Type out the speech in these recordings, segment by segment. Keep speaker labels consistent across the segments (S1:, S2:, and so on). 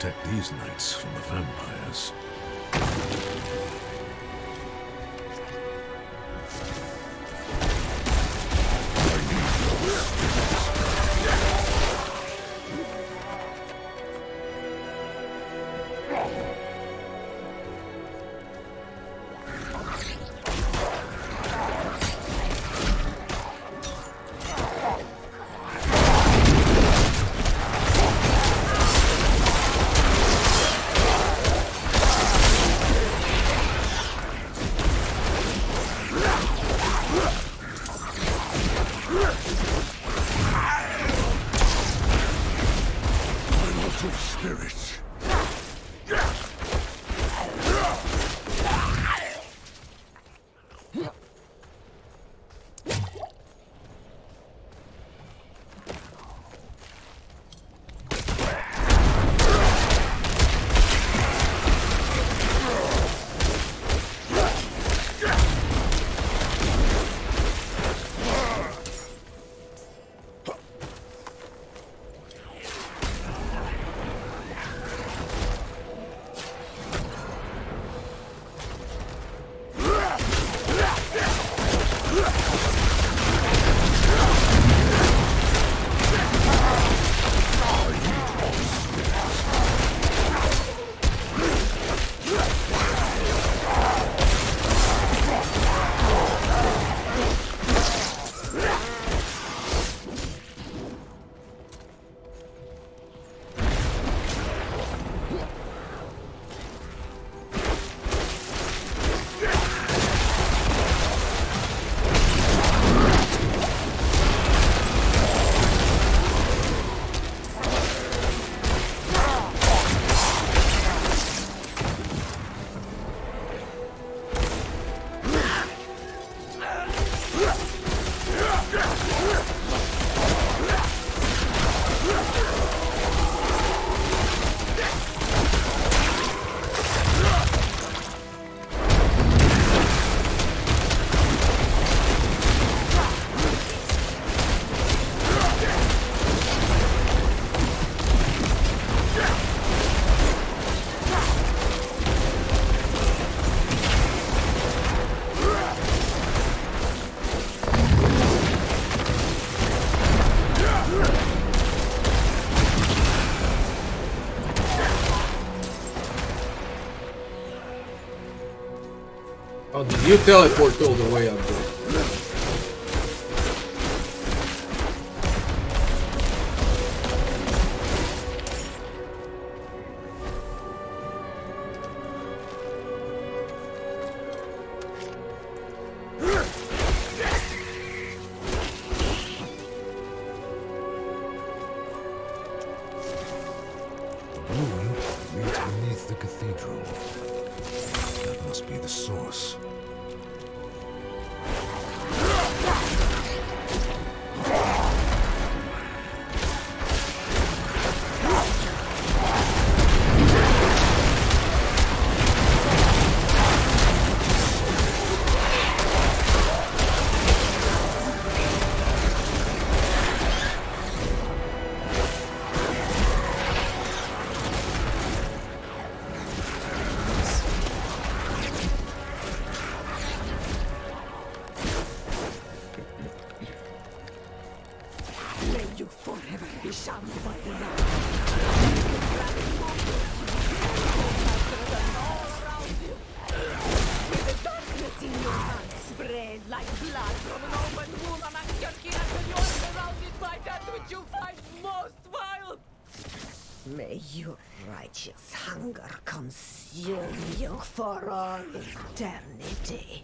S1: protect these knights from the vampires.
S2: Oh, did you teleport all the way up there?
S3: May your righteous hunger consume you for all eternity.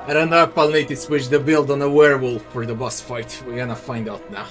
S2: I don't know if I'll need to switch the build on a werewolf for the boss fight. We're gonna find out now.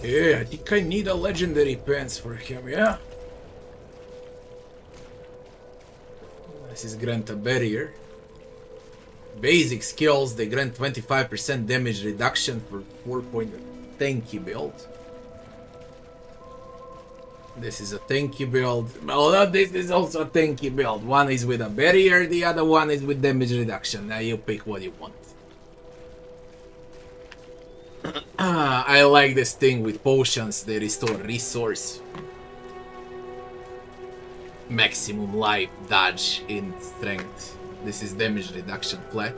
S2: Yeah, I think I need a legendary pants for him, yeah? This is grant a barrier. Basic skills, they grant 25% damage reduction for 4-point tanky build. This is a tanky build. Well, this is also a tanky build. One is with a barrier, the other one is with damage reduction. Now you pick what you want. I like this thing with potions, they restore resource. Maximum life, dodge, in strength. This is damage reduction flat.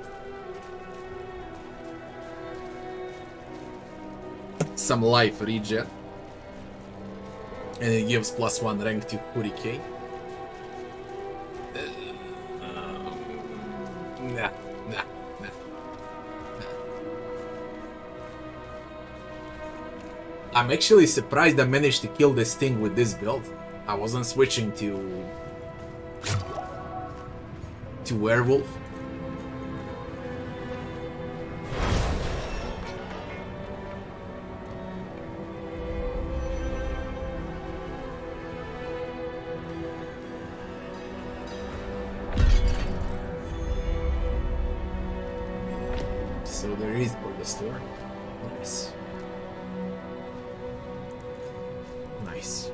S2: Some life regen. And it gives +1 rank to Hurricane. Nah. I'm actually surprised I managed to kill this thing with this build. I wasn't switching to werewolf. So there is for the store. Nice. Nice.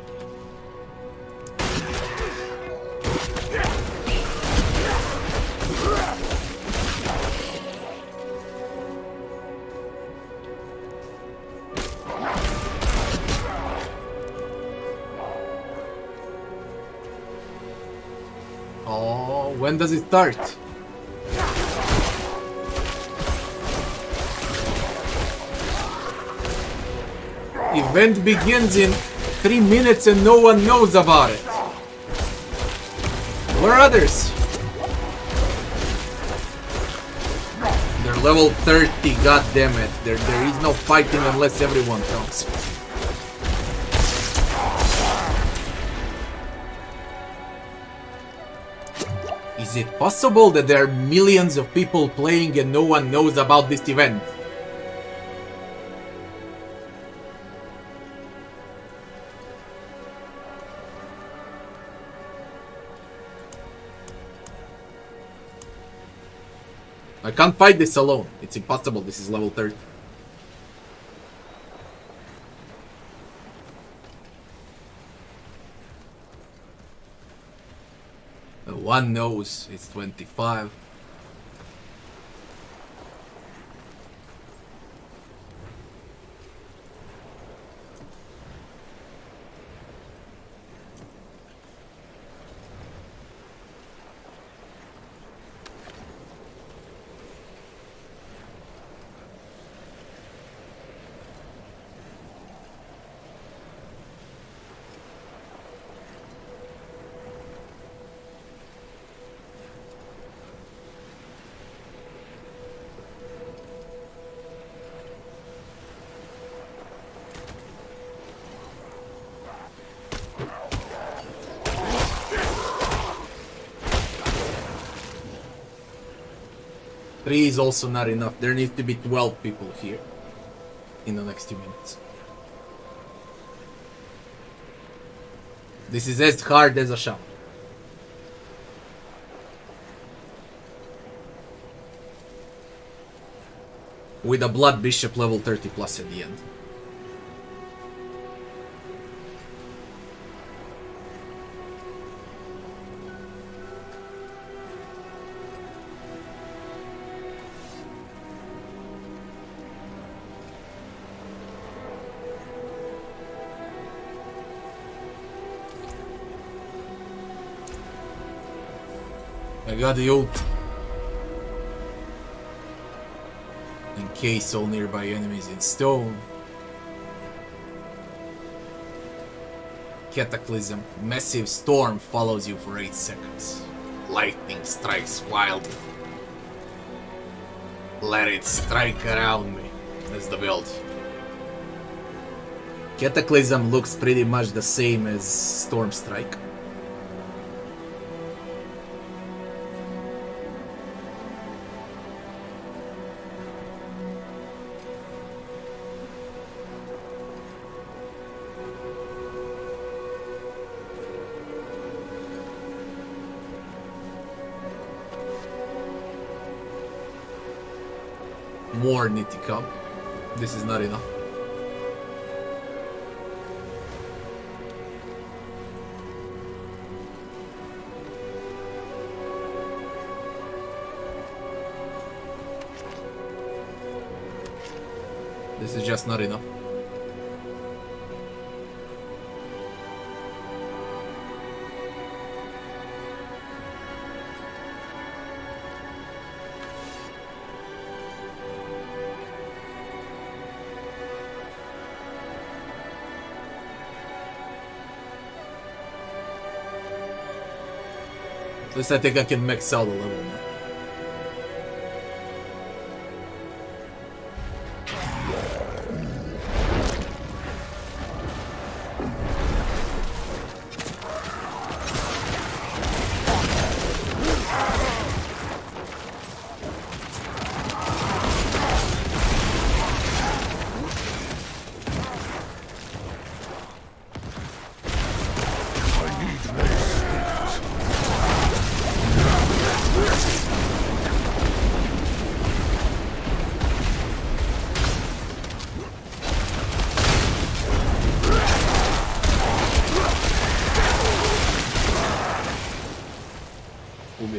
S2: Oh, when does it start? Event begins in 3 minutes and no one knows about it. Where are others? They're level 30, goddammit. There is no fighting unless everyone comes. Is it possible that there are millions of people playing and no one knows about this event? I can't fight this alone. It's impossible. This is level 30. One knows it's 25. Three is also not enough. There needs to be 12 people here in the next 2 minutes. This is as hard as a shower. With a Blood Bishop level 30 plus at the end. I got the ult. Encase all nearby enemies in stone. Cataclysm. Massive storm follows you for 8 seconds. Lightning strikes wildly. Let it strike around me. That's the build. Cataclysm looks pretty much the same as Storm Strike. More need to come. This is not enough. This is just not enough. At least I think I can max out the level now.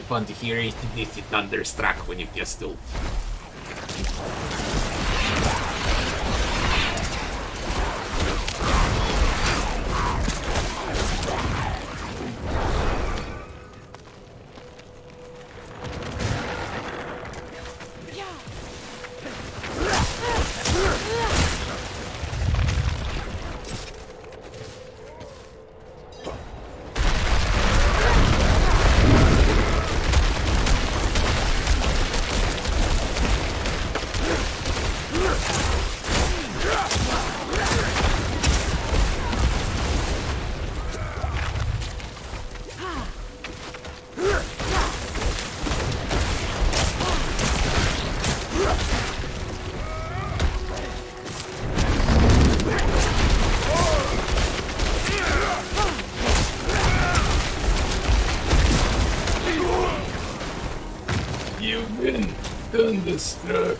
S2: Fun to hear ACDC Thunderstruck when you just ult. You win. Thunderstruck.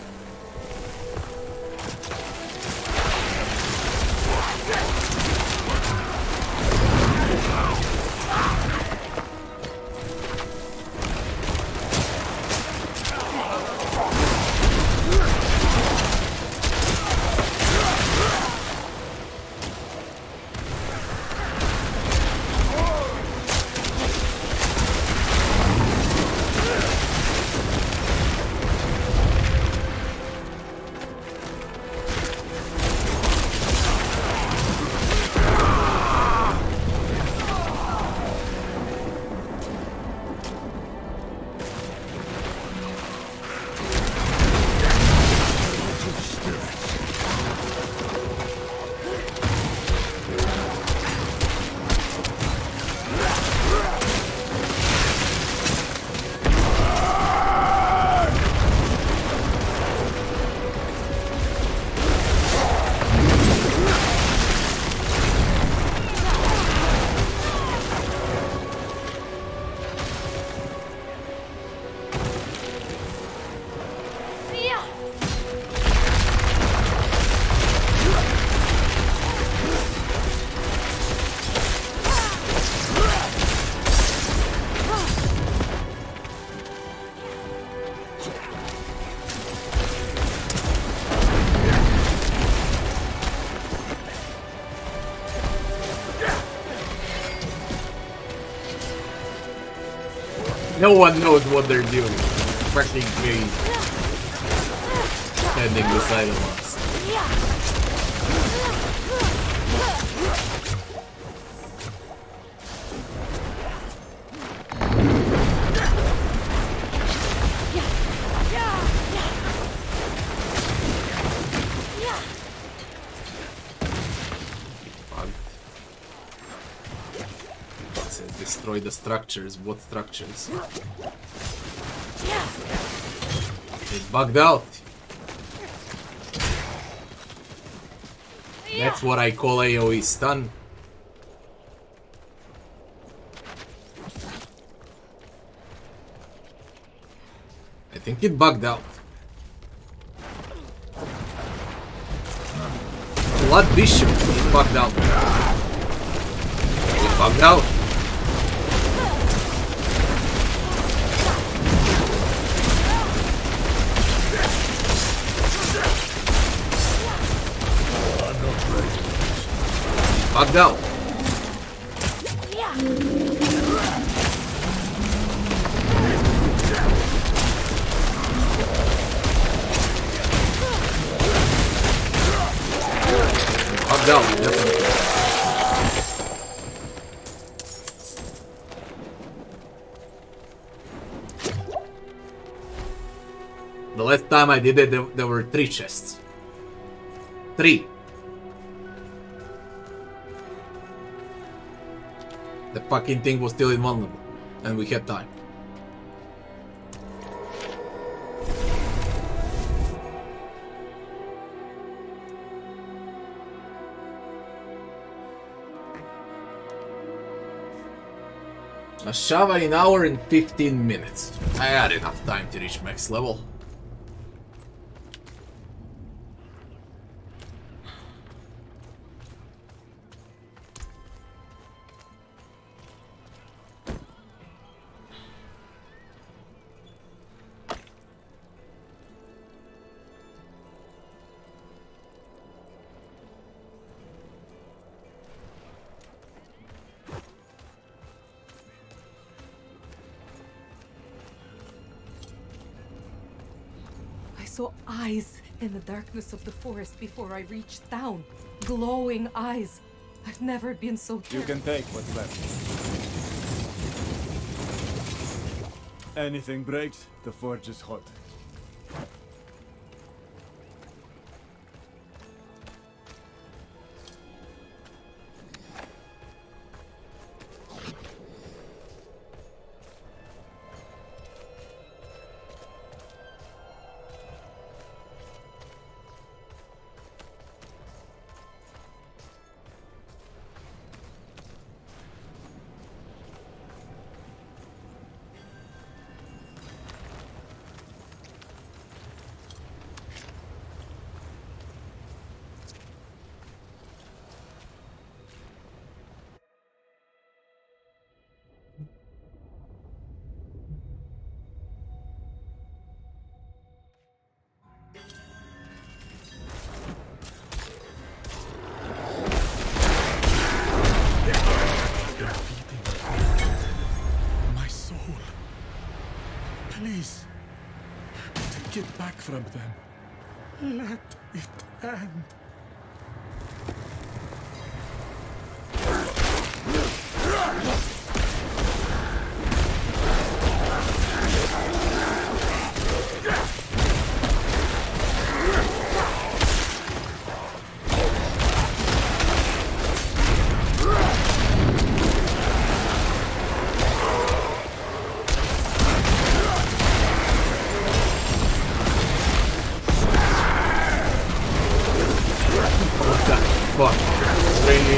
S2: No one knows what they're doing. Fucking crazy. Standing beside of us. Destroy the structures. What structures? It bugged out. That's what I call AoE stun. I think it bugged out. Blood Bishop, it bugged out. It bugged out. Bugged out. Bugged out, definitely. The last time I did it, there were 3 chests. 3. The fucking thing was still invulnerable, and we had time. A Shava in hour and 15 minutes. I had enough time to reach max level.
S4: I saw eyes in the darkness of the forest before I reached town. Glowing eyes. I've never been so
S5: You can take what's left. Anything breaks, the forge is hot.
S1: Please, take it back from them. Let it end.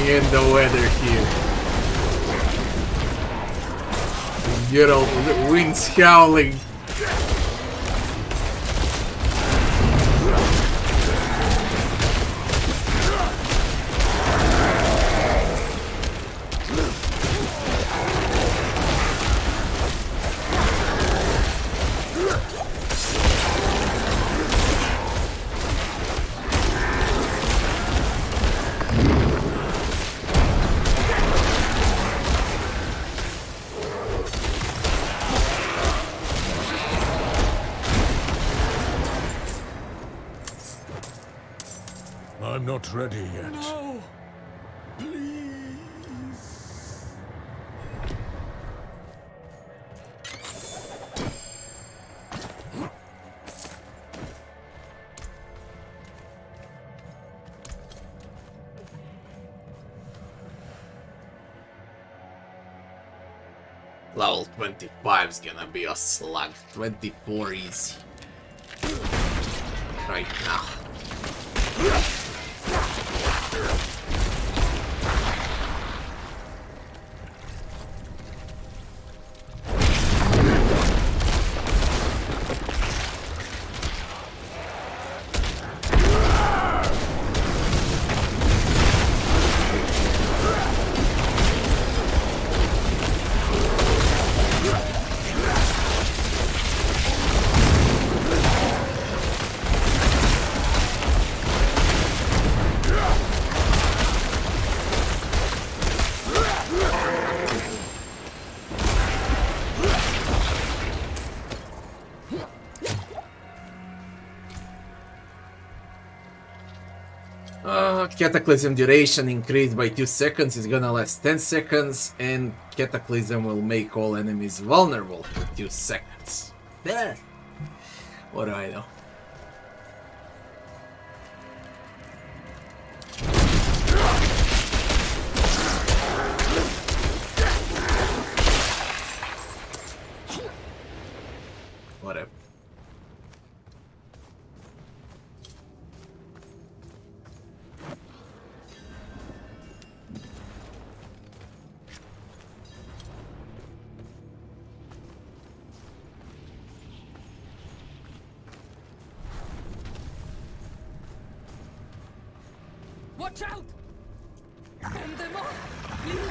S2: In the weather here. You know, the winds howling.
S1: I'm not ready yet.
S5: No! Please!
S2: Level 25 is gonna be a slug. 24 easy. Right now. Cataclysm duration increased by 2 seconds, is gonna last 10 seconds, and Cataclysm will make all enemies vulnerable for 2 seconds. Yeah. What do I know? Whatever.
S4: Watch out! Send them off, please!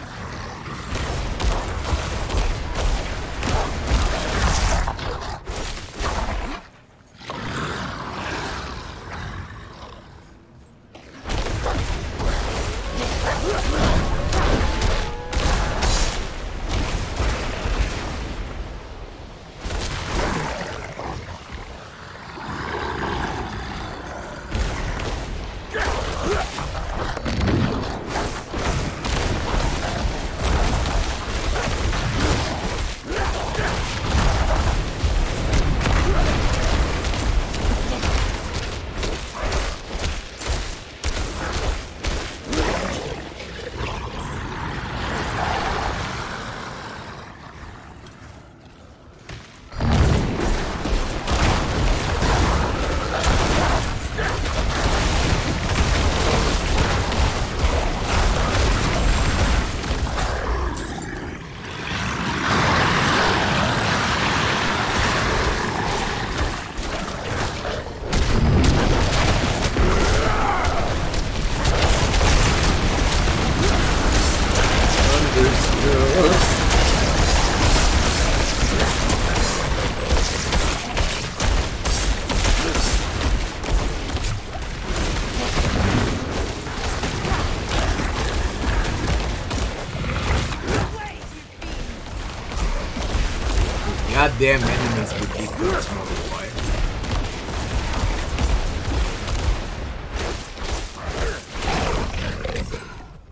S2: Goddamn enemies with different modifier.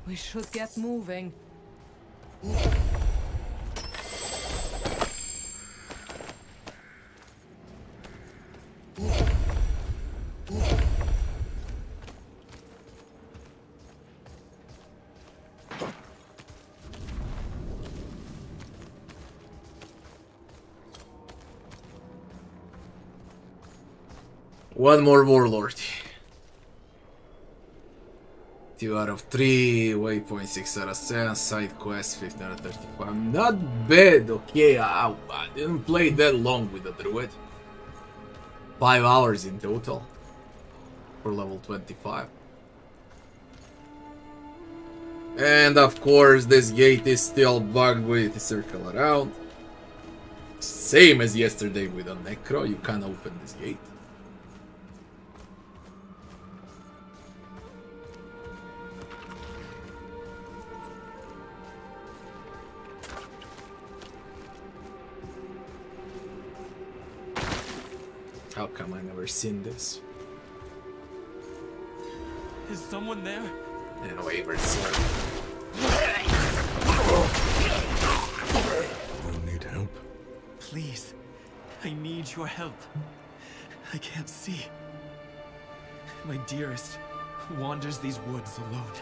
S4: We should get moving.
S2: One more warlord. 2 out of 3, waypoint 6 out of 7, side quest 15 out of 35. Not bad, okay. I didn't play that long with the Druid. 5 hours in total for level 25. And of course, this gate is still bugged with circle around. Same as yesterday with a Necro, you can't open this gate. How come I never seen this?
S5: Is someone there?
S2: And wavered sword.
S1: You need help?
S5: Please, I need your help. I can't see. My dearest wanders these woods alone.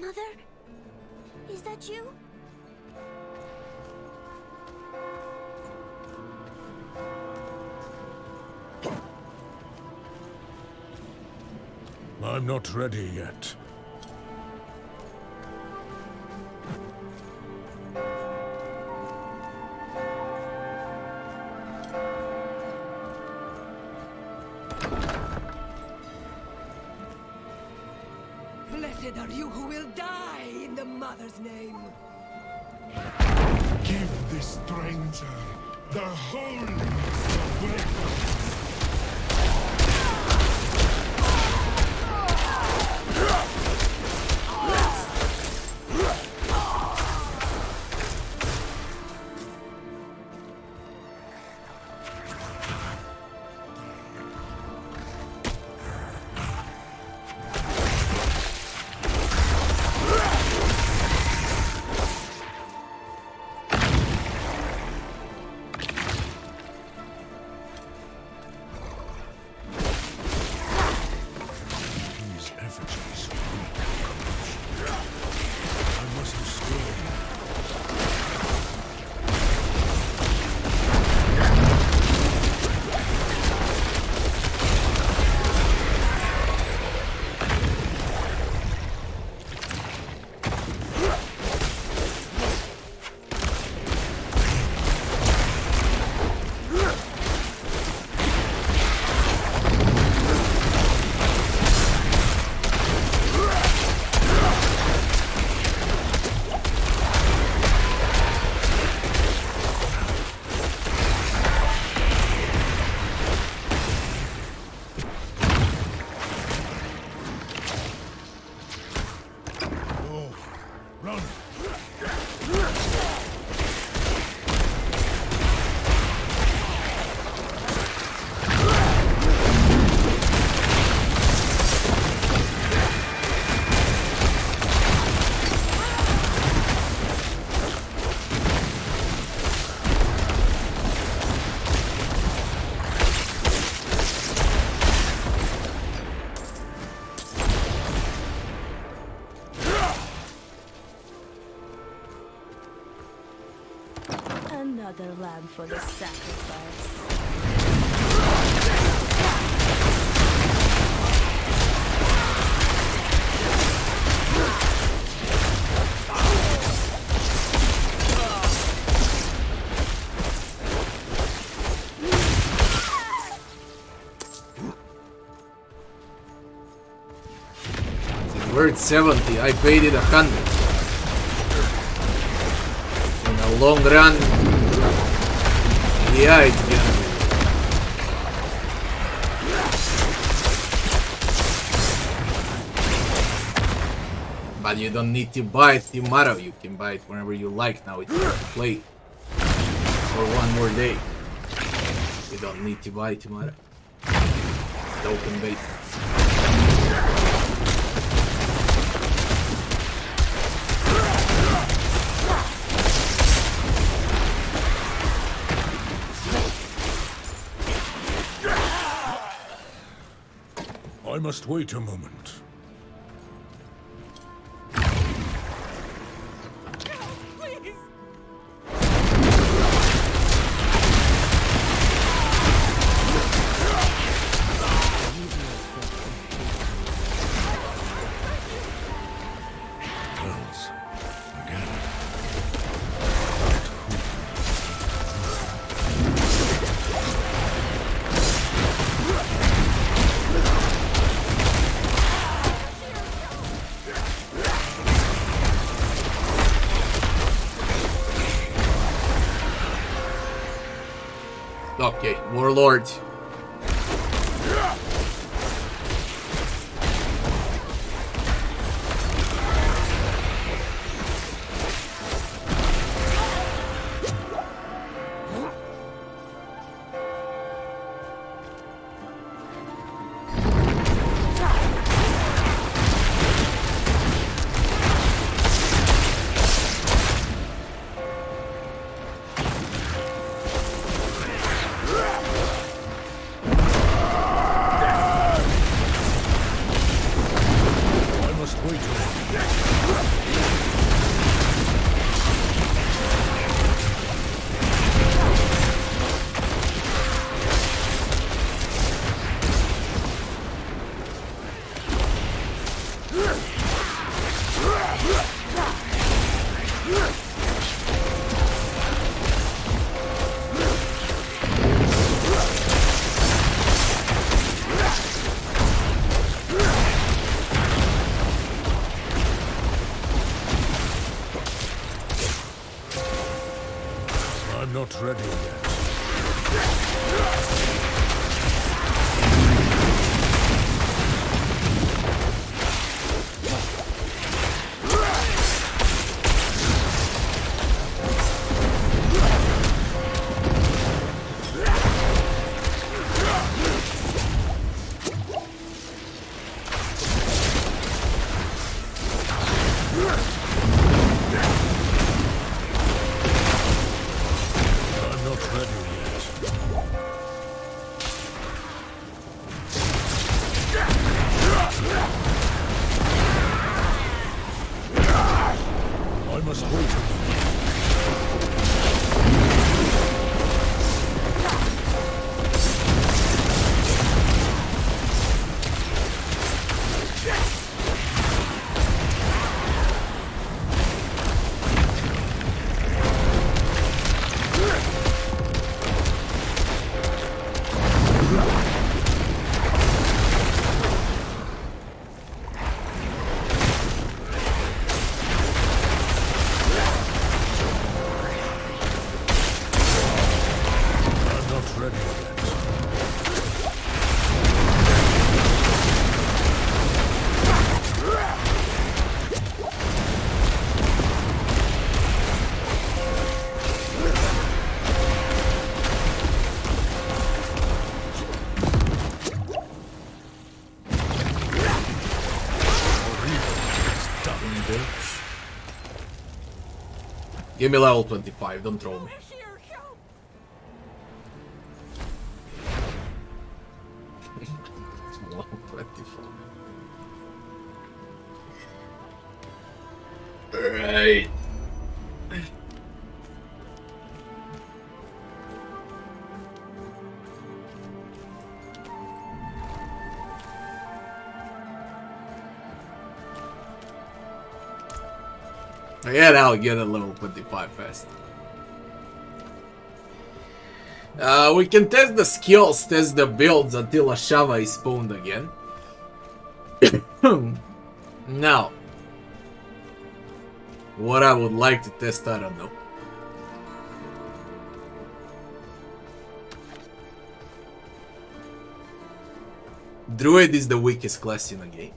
S6: Mother? Is that you?
S1: I'm not ready yet.
S3: Blessed are you who will die in the Mother's name.
S1: Give this stranger the wholeness of Werglia.
S6: other lamb for the sacrifice.
S2: We're at 70, I paid it 100. In a long run, yeah, it's gonna be. But you don't need to buy it tomorrow, you can buy it whenever you like. Now it's time to play for one more day. You don't need to buy it tomorrow. It's open beta.
S1: I must wait a moment.
S2: Okay, Warlord. I'm not ready yet. Give me level 25, don't throw me. Level 25. Alright. Yeah, I'll get a level 25 fast. We can test the skills, test the builds until a Shava is spawned again. Now, what I would like to test, I don't know. Druid is the weakest class in the game,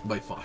S2: by far.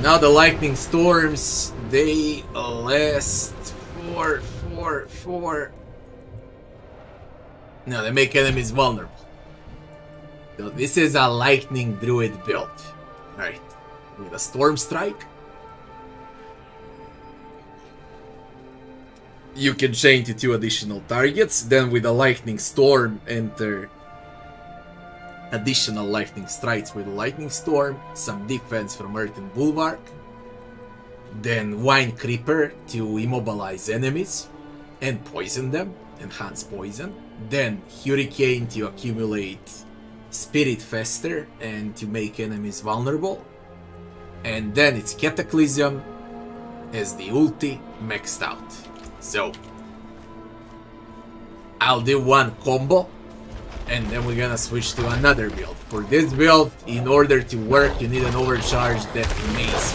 S2: Now the lightning storms, they last four. No, they make enemies vulnerable. So this is a lightning druid build. Alright. With a storm strike, you can chain to 2 additional targets. Then with a lightning storm, enter additional lightning strikes with a lightning storm, some defense from Earth and Bulwark, then Wine Creeper to immobilize enemies and poison them, enhance poison, then Hurricane to accumulate Spirit Fester and to make enemies vulnerable, and then it's Cataclysm as the ulti maxed out. So I'll do one combo and then we're gonna switch to another build. For this build, in order to work, you need an overcharged death mace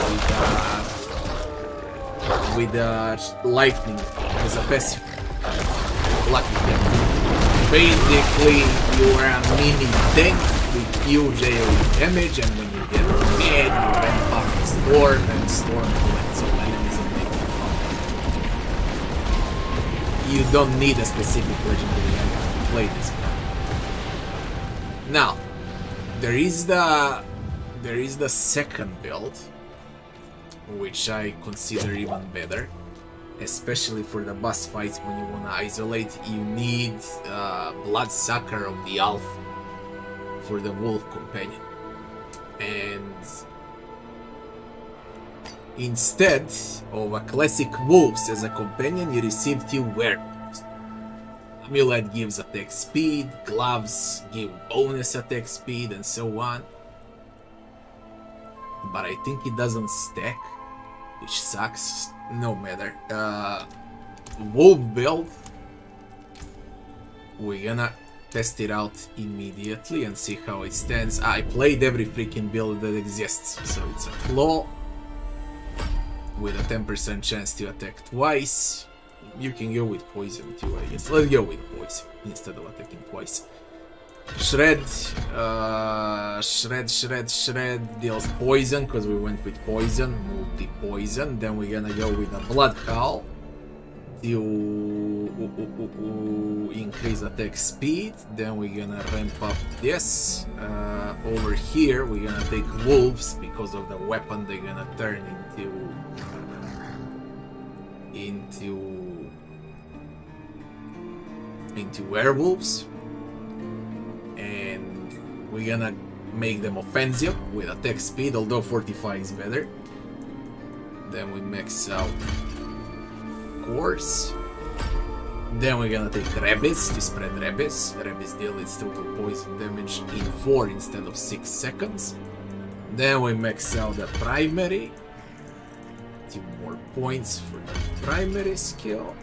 S2: with lightning as a passive. Lucky them. Basically, you are a mini tank with huge AoE damage, and when you get mad, you ramp up the storm, and storm collects all enemies and make them fall. You don't need a specific legendary item to play this build. Now, there is the second build, which I consider even better, especially for the boss fights when you wanna isolate. You need Bloodsucker of the Alpha for the Wolf Companion, and instead of a classic Wolves as a companion, you receive 2 Werewolves. Amulet gives attack speed, gloves give bonus attack speed, and so on. But I think it doesn't stack, which sucks. No matter. Wolf build, we're gonna test it out immediately and see how it stands. I played every freaking build that exists, so it's a claw with a 10% chance to attack twice. You can go with poison too, I guess. Let's go with poison instead of attacking twice. Shred deals poison because we went with poison, multi-poison. Then we're gonna go with a Blood Howl to increase attack speed. Then we're gonna ramp up this. Over here we're gonna take wolves because of the weapon they're gonna turn into werewolves, and we're gonna make them offensive with attack speed, although fortify is better. Then we max out course. Then we're gonna take rabbits to spread rabbits. Rabbits deal its total poison damage in 4 instead of 6 seconds. Then we max out the primary. 2 more points for the primary skill.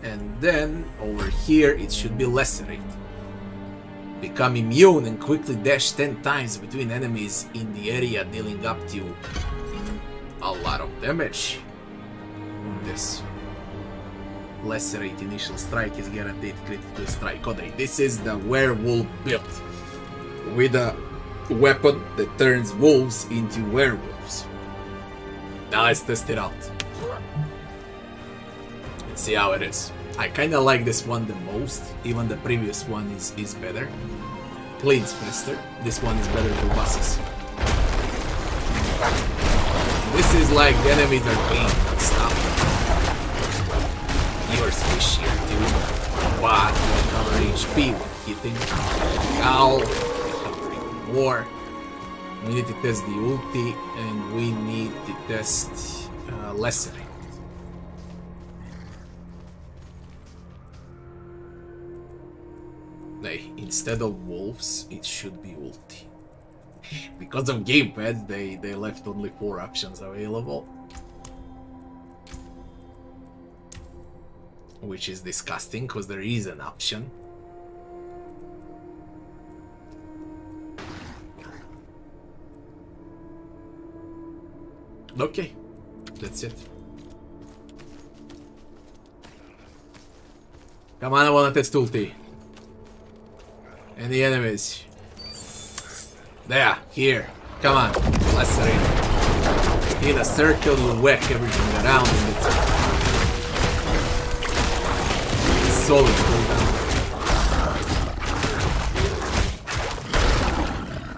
S2: And then over here it should be lacerate. Become immune and quickly dash 10 times between enemies in the area, dealing up to a lot of damage on this. Lacerate initial strike is guaranteed critical strike. Okay, this is the werewolf build with a weapon that turns wolves into werewolves. Now let's test it out. Let's see how it is. I kinda like this one the most, even the previous one is better. Cleans faster. This one is better for bosses. This is like the enemies are clean and stuff. You're squishier, dude. But you recover HP when hitting. Ow, recover even more. We need to test the ulti and we need to test lessering. Hey, instead of wolves, it should be ulti. Because of gamepads, they left only 4 options available. Which is disgusting, because there is an option. Okay, that's it. Come on, I wanna test ulti. Any enemies? There, here. Come on, lacerating. In a circle, you whack everything around and it's solid cooldown.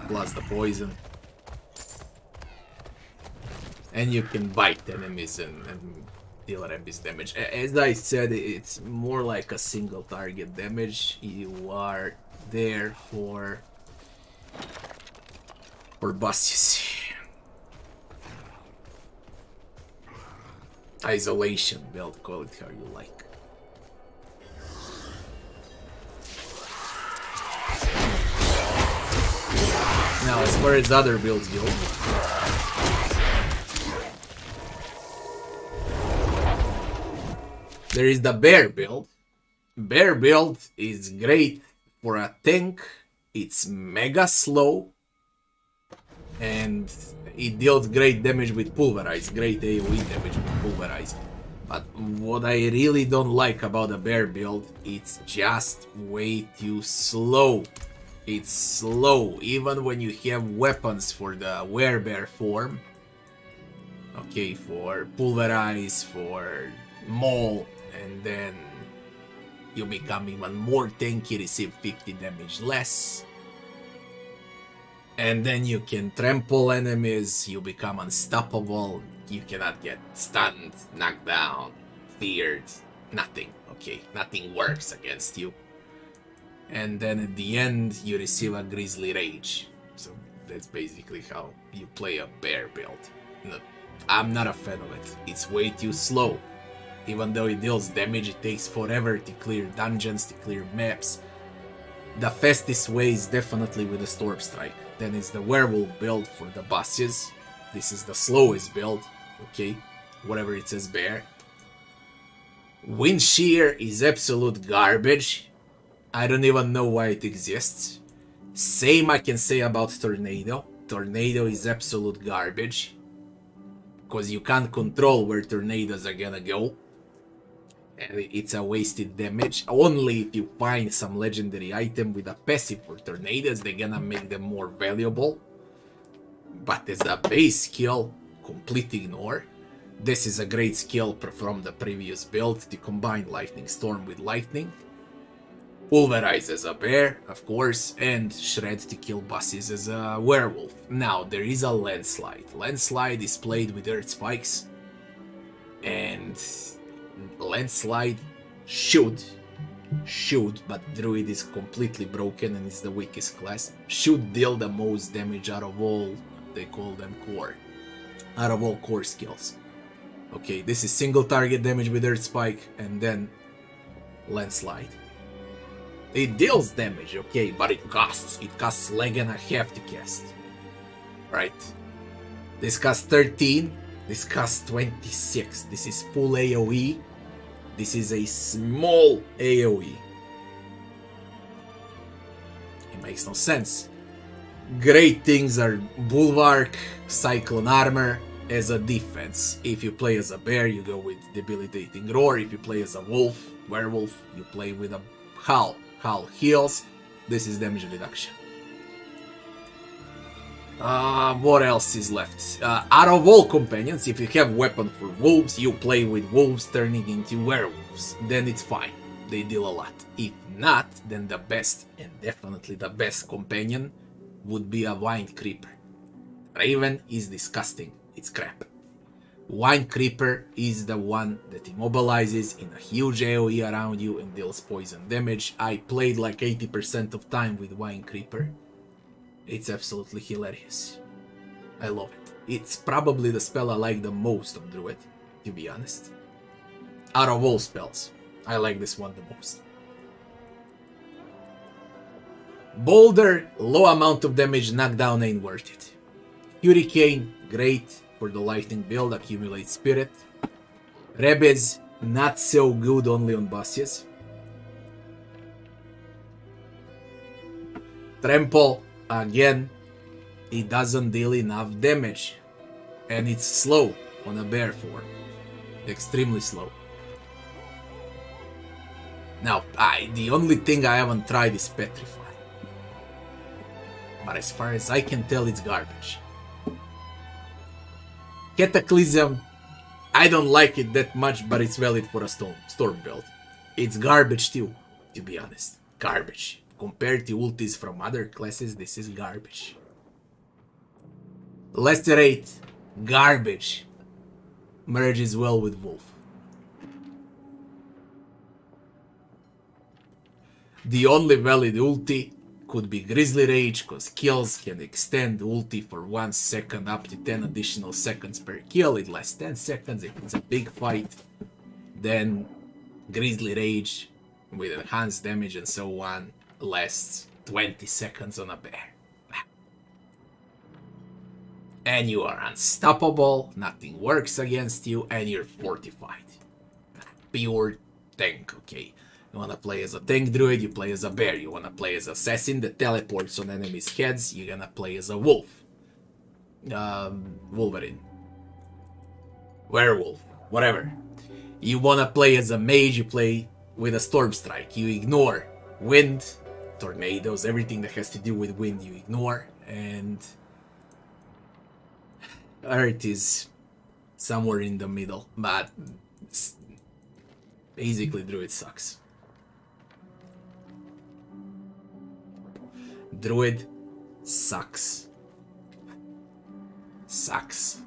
S2: Plus the poison. And you can bite enemies and deal enemies damage. As I said, it's more like a single target damage. You are there for bosses. Isolation build, call it how you like. Now, as far as other builds go, there is the bear build. Bear build is great for a tank. It's mega slow. And it deals great damage with pulverize, great AoE damage with pulverize. But what I really don't like about the bear build, it's just way too slow. It's slow, even when you have weapons for the werebear form. Okay, for pulverize, for maul, and then you become even more tanky, receive 50 damage less. And then you can trample enemies, you become unstoppable, you cannot get stunned, knocked down, feared, nothing, okay, nothing works against you. And then at the end, you receive a Grizzly Rage. So that's basically how you play a bear build. No, I'm not a fan of it, it's way too slow. Even though it deals damage, it takes forever to clear dungeons, to clear maps. The fastest way is definitely with the Storm Strike. Then it's the werewolf build for the bosses. This is the slowest build, okay, whatever it says bear. Wind Shear is absolute garbage. I don't even know why it exists. Same I can say about Tornado. Tornado is absolute garbage. Because you can't control where tornadoes are gonna go. And it's a wasted damage. Only if you find some legendary item with a passive for tornadoes, they're gonna make them more valuable. But as a base skill, complete ignore. This is a great skill from the previous build to combine Lightning Storm with Lightning. Pulverize as a bear, of course, and Shred to kill bosses as a werewolf. Now, there is a Landslide. Landslide is played with Earth Spikes. And Landslide should, but Druid is completely broken and is the weakest class, should deal the most damage out of all, they call them core, out of all core skills. Okay, this is single target damage with Earth Spike and then Landslide. It deals damage, okay, but it costs leg and a half to cast. Right. This costs 13, this costs 26, this is full AoE. This is a small AoE. It makes no sense. Great things are Bulwark, Cyclone Armor as a defense. If you play as a bear, you go with Debilitating Roar. If you play as a wolf, werewolf, you play with a Howl. Howl heals. This is damage reduction. What else is left? Out of all companions, if you have weapon for wolves, you play with wolves turning into werewolves. Then it's fine. They deal a lot. If not, then the best, and definitely the best companion, would be a Vine Creeper. Raven is disgusting. It's crap. Vine Creeper is the one that immobilizes in a huge AoE around you and deals poison damage. I played like 80% of time with Vine Creeper. It's absolutely hilarious. I love it. It's probably the spell I like the most of Druid, to be honest. Out of all spells, I like this one the most. Boulder, low amount of damage, knockdown ain't worth it. Hurricane, great for the lightning build, accumulate spirit. Rebez, not so good, only on bosses. Trample, again, it doesn't deal enough damage. And it's slow on a bear form. Extremely slow. Now, the only thing I haven't tried is Petrify. But as far as I can tell, it's garbage. Cataclysm, I don't like it that much, but it's valid for a storm build. It's garbage too, to be honest. Garbage. Compared to ultis from other classes, this is garbage. Lacerate, garbage. Merges well with Wolf. The only valid ulti could be Grizzly Rage, cause kills can extend ulti for 1 second up to 10 additional seconds per kill. It lasts 10 seconds if it's a big fight. Then Grizzly Rage with enhanced damage and so on lasts 20 seconds on a bear. And you are unstoppable, nothing works against you, and you're fortified. Pure tank, okay. You wanna play as a tank druid, you play as a bear. You wanna play as assassin that teleports on enemies' heads, you're gonna play as a wolf. Wolverine. Werewolf. Whatever. You wanna play as a mage, you play with a storm strike. You ignore wind, tornadoes, everything that has to do with wind you ignore. And Earth is somewhere in the middle. But basically Druid sucks. Druid sucks. Sucks.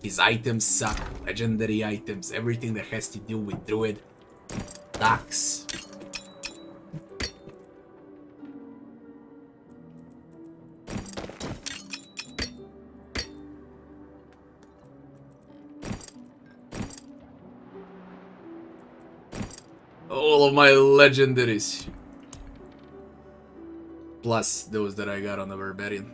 S2: His items suck. Legendary items. Everything that has to do with Druid sucks. All of my legendaries. Plus those that I got on the Barbarian.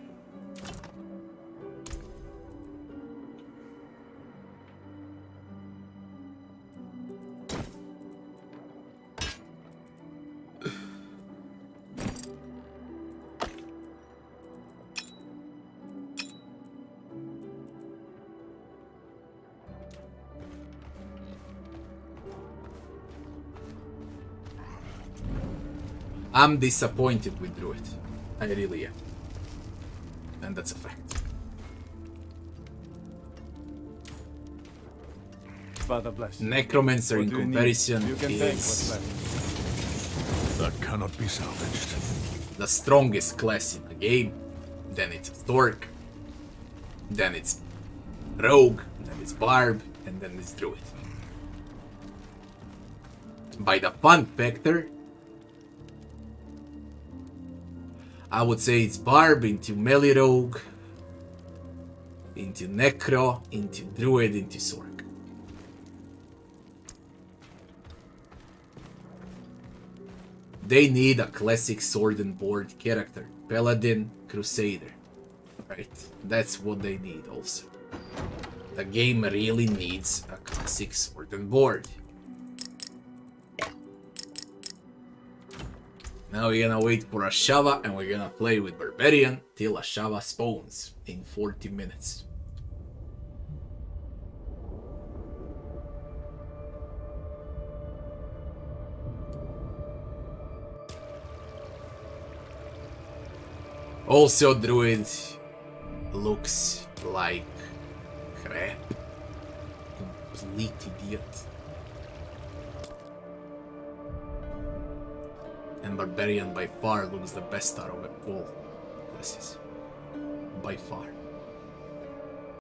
S2: I'm disappointed with Druid. I really am. And that's a fact.
S7: Father bless.
S2: Necromancer in comparison is
S1: That cannot be salvaged.
S2: the strongest class in the game. Then it's Stork. Then it's Rogue. Then it's Barb. And then it's Druid. By the fun factor, I would say it's Barb into Melee Rogue, into Necro, into Druid, into Sork. They need a classic sword and board character. Paladin, Crusader. Right? That's what they need also. The game really needs a classic sword and board. Now we're gonna wait for Ashava and we're gonna play with Barbarian till Ashava spawns in 40 minutes. Also, Druid looks like crap. Complete idiot. And Barbarian by far looks the best out of all classes. By far.